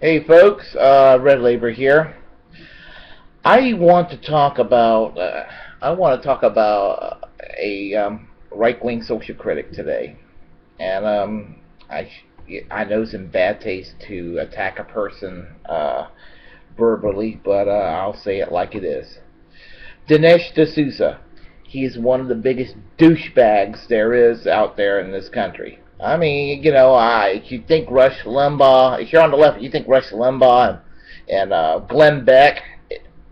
Hey folks, Red Labor here. I want to talk about a right-wing social critic today, and I know it's in bad taste to attack a person verbally, but I'll say it like it is. Dinesh D'Souza. He is one of the biggest douchebags there is out there in this country. I mean, if you think Rush Limbaugh, if you're on the left, you think Rush Limbaugh and Glenn Beck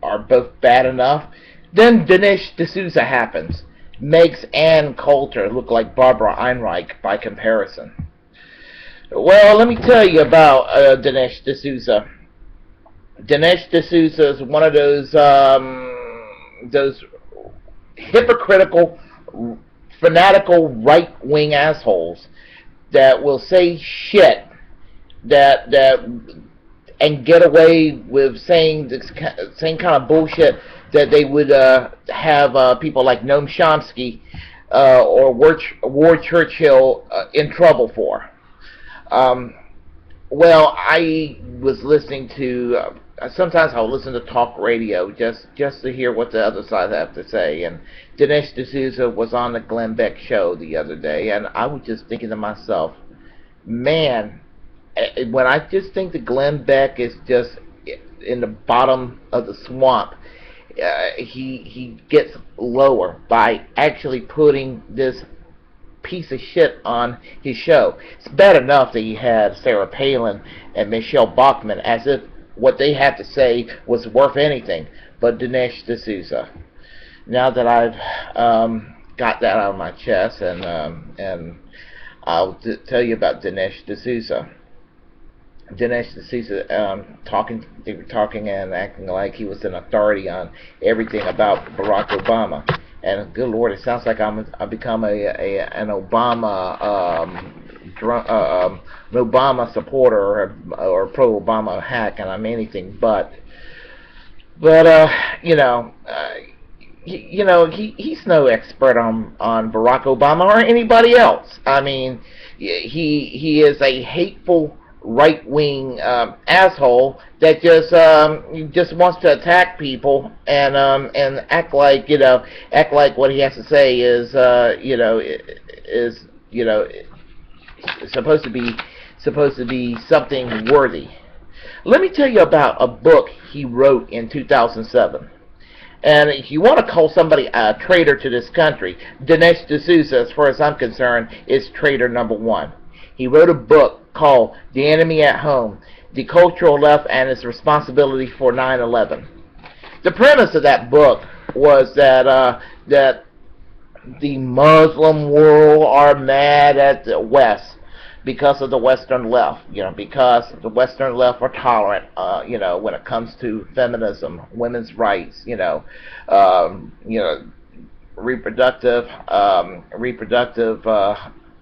are both bad enough. Then Dinesh D'Souza happens. Makes Ann Coulter look like Barbara Einreich by comparison. Well, let me tell you about Dinesh D'Souza. Dinesh D'Souza is one of those hypocritical, fanatical right-wing assholes that will say shit that and get away with saying the same kind of bullshit that they would have people like Noam Chomsky or Ward Churchill in trouble for. Well, I was listening to. Sometimes I'll listen to talk radio just to hear what the other side have to say. And Dinesh D'Souza was on the Glenn Beck show the other day, and I was just thinking to myself, man, when I just think that Glenn Beck is just in the bottom of the swamp, he gets lower by actually putting this piece of shit on his show. It's bad enough that he had Sarah Palin and Michelle Bachmann as if what they had to say was worth anything, but Dinesh D'Souza. Now that I've got that out of my chest, and I'll tell you about Dinesh D'Souza. Dinesh D'Souza they were talking and acting like he was an authority on everything about Barack Obama. And good Lord, it sounds like I've become an Obama supporter or pro-Obama hack, and I'm anything but. But he's no expert on Barack Obama or anybody else. I mean, he is a hateful right-wing asshole that just wants to attack people and act like what he has to say is supposed to be something worthy. Let me tell you about a book he wrote in 2007. And if you want to call somebody a traitor to this country, Dinesh D'Souza, as far as I'm concerned, is traitor number one. He wrote a book called The Enemy at Home, The Cultural Left and Its Responsibility for 9/11. The premise of that book was that the Muslim world are mad at the West because of the Western left, because the Western left are tolerant, when it comes to feminism, women's rights, reproductive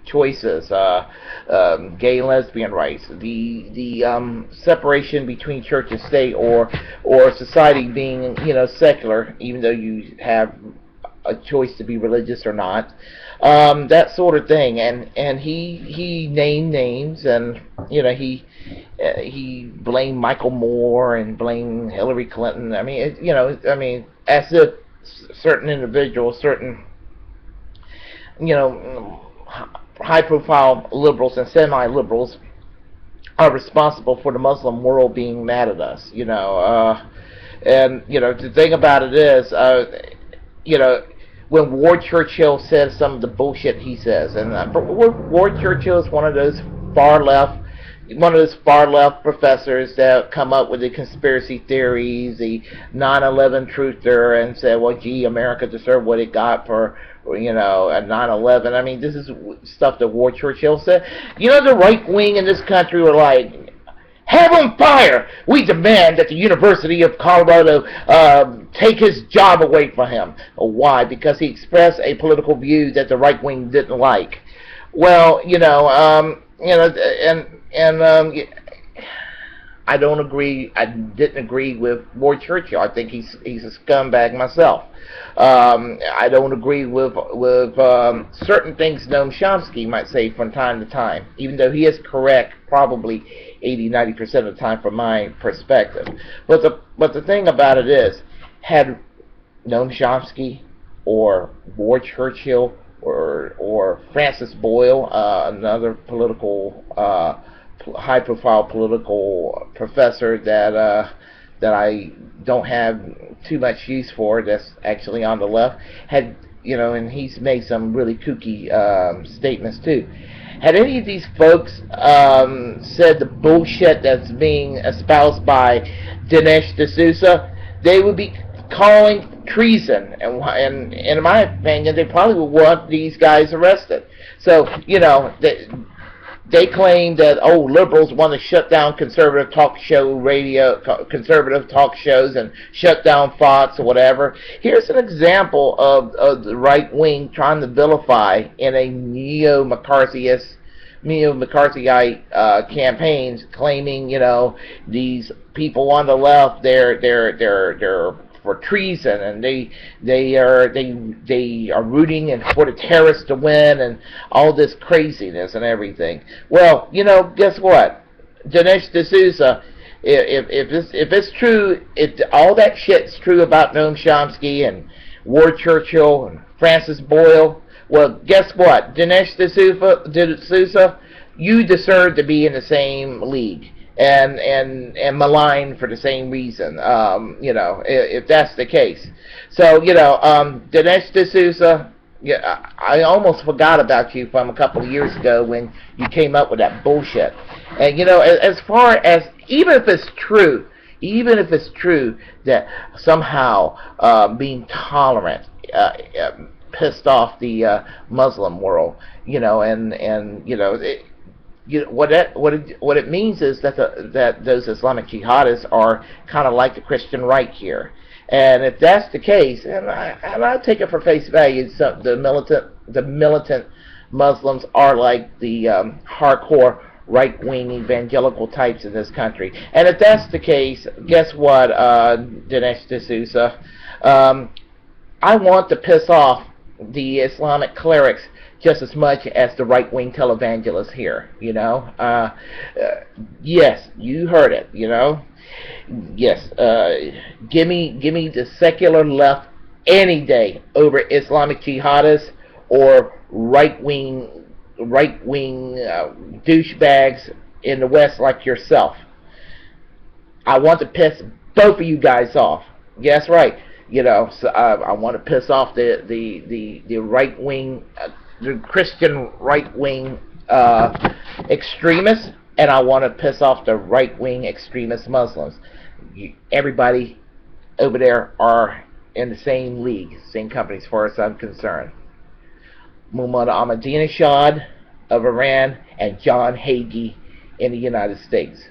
choices, gay and lesbian rights, the separation between church and state, or society being secular, even though you have a choice to be religious or not, that sort of thing. And he named names, and he blamed Michael Moore and blamed Hillary Clinton. I mean, as if certain individuals, certain high-profile liberals and semi-liberals are responsible for the Muslim world being mad at us. And the thing about it is, when Ward Churchill says some of the bullshit he says, and Ward Churchill is one of those far left professors that come up with the conspiracy theories, the 9/11 truther, and say, well, gee, America deserved what it got for at 9/11. I mean, this is stuff that Ward Churchill said. The right wing in this country were like, have him fire! We demand that the University of Colorado take his job away from him. Why? Because he expressed a political view that the right wing didn't like. Well, I don't agree. I didn't agree with Ward Churchill. I think he's a scumbag myself. I don't agree with certain things Noam Chomsky might say from time to time, even though he is correct probably 80-90% of the time from my perspective. But the thing about it is, had Noam Chomsky or Ward Churchill or Francis Boyle, another political high-profile political professor that I don't have too much use for, that's actually on the left, had, and he's made some really kooky statements too. Had any of these folks said the bullshit that's being espoused by Dinesh D'Souza, they would be calling treason, and in my opinion, they probably would want these guys arrested. So, they claim that liberals want to shut down conservative talk shows and shut down Fox or whatever. Here's an example of the right wing trying to vilify in a neo-McCarthyite campaigns, claiming these people on the left they're for treason, and they are rooting and for the terrorists to win, and all this craziness and everything. Well, guess what? Dinesh D'Souza, if it's true, if all that shit's true about Noam Chomsky and Ward Churchill and Francis Boyle, well, guess what? Dinesh D'Souza, you deserve to be in the same league and maligned for the same reason, if that's the case. So, Dinesh D'Souza, I almost forgot about you from a couple of years ago when you came up with that bullshit. And, as far as, even if it's true that somehow being tolerant pissed off the Muslim world, what it means is that those Islamic Jihadists are kind of like the Christian right here, and if that's the case, and I take it for face value, so the militant Muslims are like the hardcore right-wing evangelical types in this country, and if that's the case, guess what, Dinesh D'Souza, I want to piss off the Islamic clerics just as much as the right-wing televangelists here, yes, you heard it, yes, give me the secular left any day over Islamic jihadists or right-wing douchebags in the West like yourself. I want to piss both of you guys off. Yes, right. So I want to piss off the right wing, the Christian right wing extremists, and I want to piss off the right wing extremist Muslims. Everybody over there are in the same league, same company as far as I'm concerned. Muhammad Ahmadinejad of Iran and John Hagee in the United States.